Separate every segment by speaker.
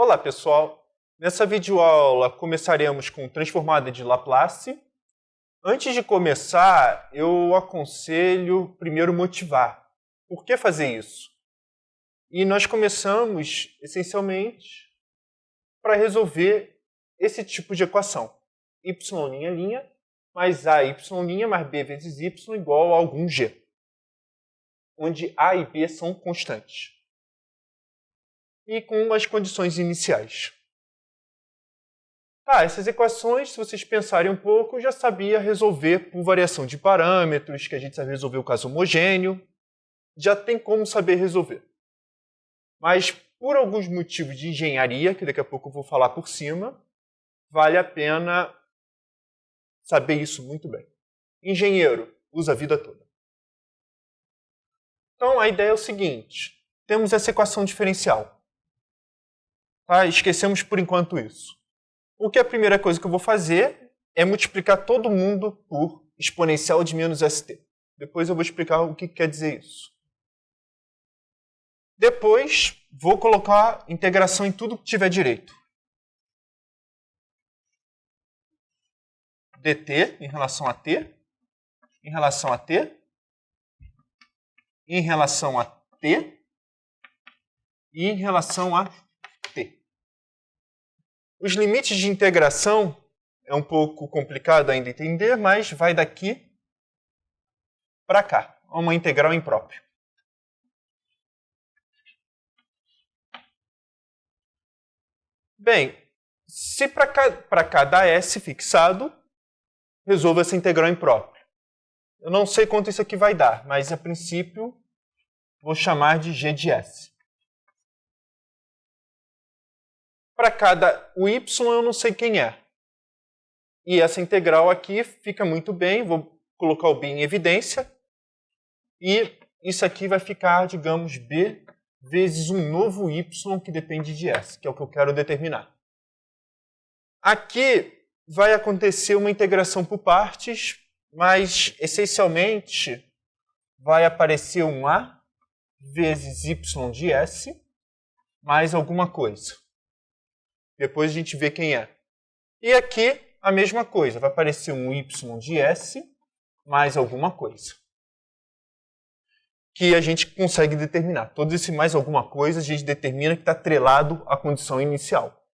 Speaker 1: Olá, pessoal! Nessa videoaula começaremos com transformada de Laplace. Antes de começar, eu aconselho primeiro motivar. Por que fazer isso? E nós começamos, essencialmente, para resolver esse tipo de equação. Y' mais AY' mais B vezes Y igual a algum G, onde A e B são constantes. E com as condições iniciais. Essas equações, se vocês pensarem um pouco, eu já sabia resolver por variação de parâmetros, que a gente sabe resolver o caso homogêneo. Já tem como saber resolver. Mas, por alguns motivos de engenharia, que daqui a pouco eu vou falar por cima, vale a pena saber isso muito bem. Engenheiro usa a vida toda. Então, a ideia é o seguinte. Temos essa equação diferencial. Esquecemos por enquanto isso. O que a primeira coisa que eu vou fazer é multiplicar todo mundo por exponencial de menos st. Depois eu vou explicar o que quer dizer isso. Depois, vou colocar integração em tudo que tiver direito. dt em relação a t, em relação a t, em relação a t e em relação a t. Os limites de integração é um pouco complicado ainda entender, mas vai daqui para cá, uma integral imprópria. Bem, se para cada s fixado, resolvo essa integral imprópria. Eu não sei quanto isso aqui vai dar, mas a princípio vou chamar de g de s. Para cada o y eu não sei quem é. E essa integral aqui fica muito bem, vou colocar o b em evidência. E isso aqui vai ficar, digamos, b vezes um novo y que depende de s, que é o que eu quero determinar. Aqui vai acontecer uma integração por partes, mas essencialmente vai aparecer um a vezes y de s mais alguma coisa. Depois a gente vê quem é. E aqui a mesma coisa, vai aparecer um y de s mais alguma coisa. Que a gente consegue determinar. Todo esse mais alguma coisa a gente determina que está atrelado à condição inicial.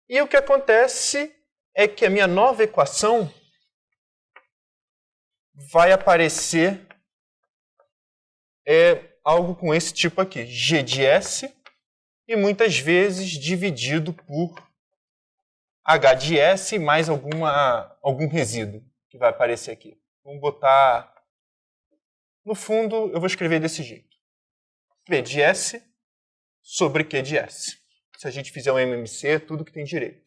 Speaker 1: E o que acontece é que a minha nova equação vai aparecer algo com esse tipo aqui, g de s, e muitas vezes dividido por h de s mais algum resíduo que vai aparecer aqui. Vamos botar... No fundo, eu vou escrever desse jeito. P de s sobre Q de s. Se a gente fizer um MMC, tudo que tem direito.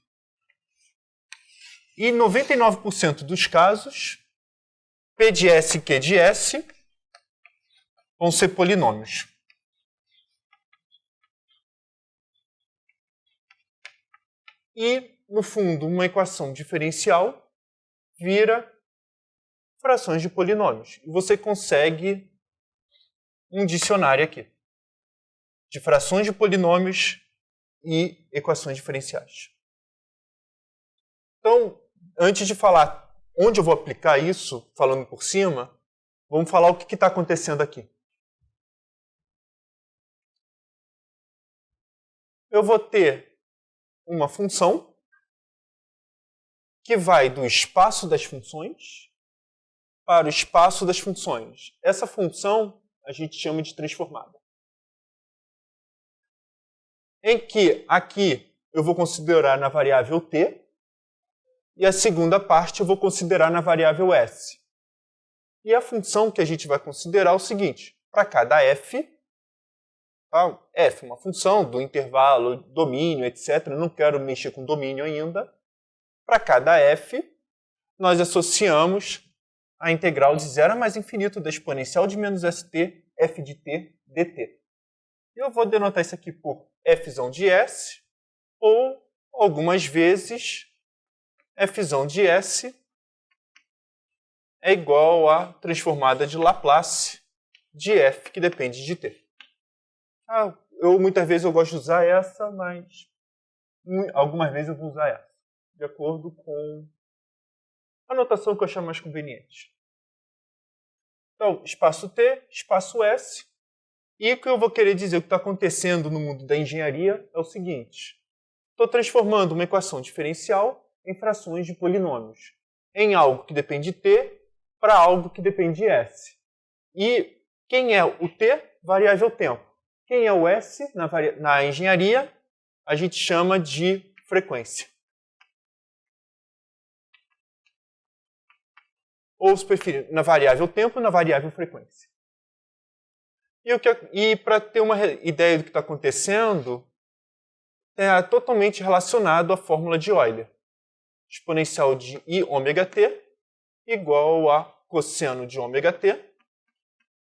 Speaker 1: E 99% dos casos, P de s e Q de s vão ser polinômios. E, no fundo, uma equação diferencial vira frações de polinômios. E você consegue um dicionário aqui de frações de polinômios e equações diferenciais. Então, antes de falar onde eu vou aplicar isso, falando por cima, vamos falar o que está acontecendo aqui. Eu vou ter uma função que vai do espaço das funções para o espaço das funções. Essa função a gente chama de transformada. Em que aqui eu vou considerar na variável t e a segunda parte eu vou considerar na variável s. E a função que a gente vai considerar é o seguinte, para cada f, f é uma função do intervalo, domínio, etc. Eu não quero mexer com domínio ainda. Para cada f, nós associamos a integral de 0 a mais infinito da exponencial de menos st, f de t, dt. Eu vou denotar isso aqui por f de s, ou, algumas vezes, f de s é igual a transformada de Laplace de f, que depende de t. Muitas vezes eu gosto de usar essa, mas algumas vezes eu vou usar essa, de acordo com a notação que eu achar mais conveniente. Então, espaço T, espaço S. E o que eu vou querer dizer, o que está acontecendo no mundo da engenharia é o seguinte. Estou transformando uma equação diferencial em frações de polinômios. Em algo que depende de T para algo que depende de S. E quem é o T? Variável tempo. Quem é o S na engenharia? A gente chama de frequência. Ou, se preferir, na variável tempo, na variável frequência. E para ter uma ideia do que está acontecendo, é totalmente relacionado à fórmula de Euler. Exponencial de I ômega t igual a cosseno de ômega t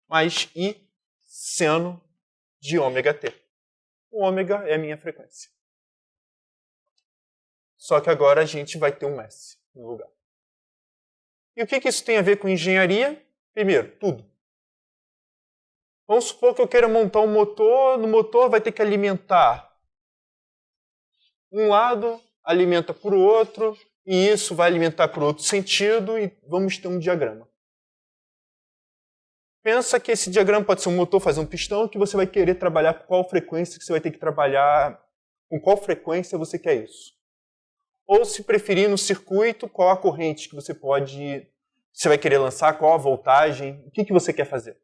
Speaker 1: mais I seno de ômega t. O ômega é a minha frequência. Só que agora a gente vai ter um S no lugar. E o que isso tem a ver com engenharia? Primeiro, tudo. Vamos supor que eu queira montar um motor. No motor vai ter que alimentar um lado, alimenta por outro, e isso vai alimentar por outro sentido, e vamos ter um diagrama. Pensa que esse diagrama pode ser um motor, fazer um pistão, que você vai querer trabalhar com qual frequência que você vai ter que trabalhar, com qual frequência você quer isso. Ou, se preferir, no circuito, qual a corrente que você vai querer lançar, qual a voltagem, o que você quer fazer.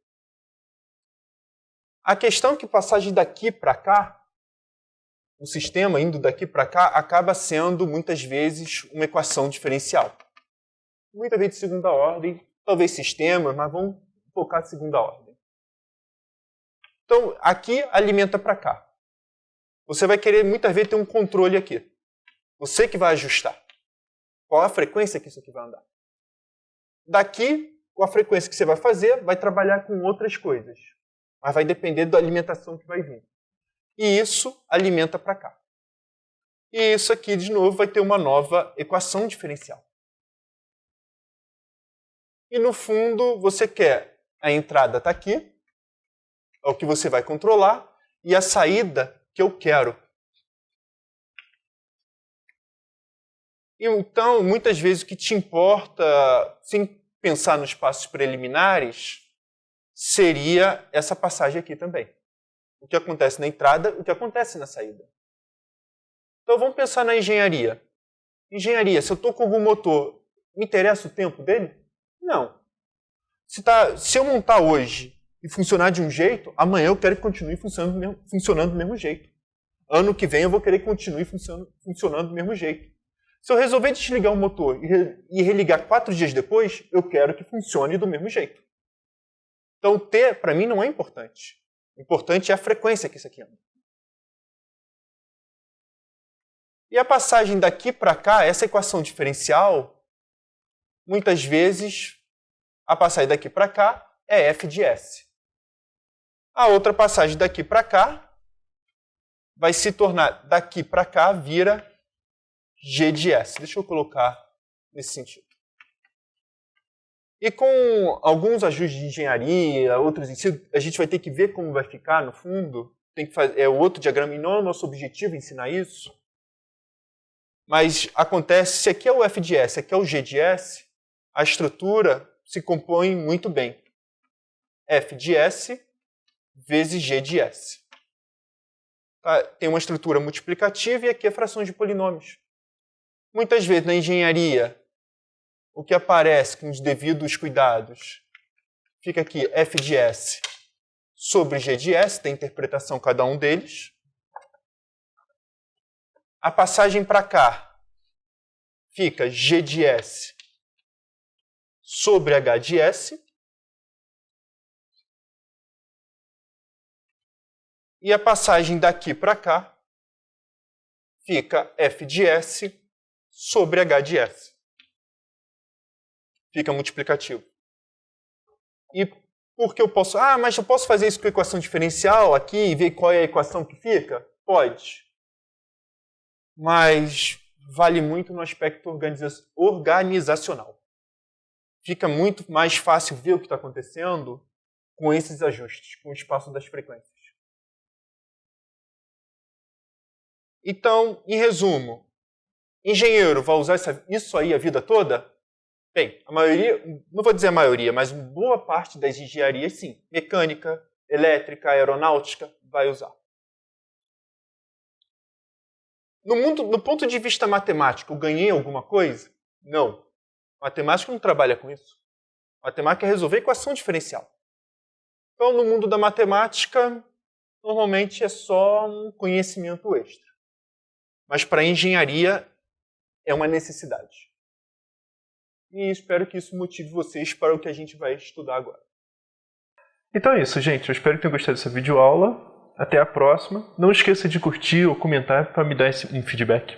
Speaker 1: A questão é que passagem daqui para cá, o sistema indo daqui para cá, acaba sendo, muitas vezes, uma equação diferencial. Muitas vezes de segunda ordem, talvez sistema, mas vamos focar em segunda ordem. Então, aqui alimenta para cá. Você vai querer, muitas vezes, ter um controle aqui. Você que vai ajustar. Qual a frequência que isso aqui vai andar. Daqui, com a frequência que você vai fazer, vai trabalhar com outras coisas. Mas vai depender da alimentação que vai vir. E isso alimenta para cá. E isso aqui, de novo, vai ter uma nova equação diferencial. E no fundo, você quer a entrada está aqui, é o que você vai controlar, e a saída que eu quero. Então, muitas vezes o que te importa, sem pensar nos passos preliminares, seria essa passagem aqui também. O que acontece na entrada, o que acontece na saída. Então vamos pensar na engenharia. Engenharia, se eu estou com algum motor, me interessa o tempo dele? Não. Se eu montar hoje e funcionar de um jeito, amanhã eu quero que continue funcionando do mesmo jeito. Ano que vem eu vou querer que continue funcionando do mesmo jeito. Se eu resolver desligar o motor e religar 4 dias depois, eu quero que funcione do mesmo jeito. Então, T, para mim, não é importante. O importante é a frequência que isso aqui anda. E a passagem daqui para cá, essa equação diferencial, muitas vezes, a passagem daqui para cá é f de s. A outra passagem daqui para cá vai se tornar, daqui para cá, vira g de s. Deixa eu colocar nesse sentido. E com alguns ajustes de engenharia, outros ensinos, a gente vai ter que ver como vai ficar no fundo. Tem que fazer, o outro diagrama, e não é o nosso objetivo ensinar isso. Mas acontece, se aqui é o f de s, aqui é o g de s, a estrutura se compõe muito bem. F de s vezes g de s. Tá? Tem uma estrutura multiplicativa e aqui é frações de polinômios. Muitas vezes na engenharia, o que aparece com os devidos cuidados, fica aqui f de s sobre g de s, tem interpretação cada um deles. A passagem para cá fica g de s sobre h de s. E a passagem daqui para cá fica f de s sobre h de s. Fica multiplicativo. E por que eu posso... mas eu posso fazer isso com a equação diferencial aqui e ver qual é a equação que fica? Pode. Mas vale muito no aspecto organizacional. Fica muito mais fácil ver o que está acontecendo com esses ajustes, com o espaço das frequências. Então, em resumo, engenheiro vai usar isso aí a vida toda? Bem, a maioria, não vou dizer a maioria, mas boa parte das engenharias, sim. Mecânica, elétrica, aeronáutica, vai usar. No ponto de vista matemático, eu ganhei alguma coisa? Não. Matemática não trabalha com isso. Matemática é resolver equação diferencial. Então, no mundo da matemática, normalmente é só um conhecimento extra. Mas para a engenharia, é uma necessidade. E espero que isso motive vocês para o que a gente vai estudar agora.
Speaker 2: Então é isso, gente. Eu espero que tenham gostado dessa videoaula. Até a próxima. Não esqueça de curtir ou comentar para me dar esse feedback.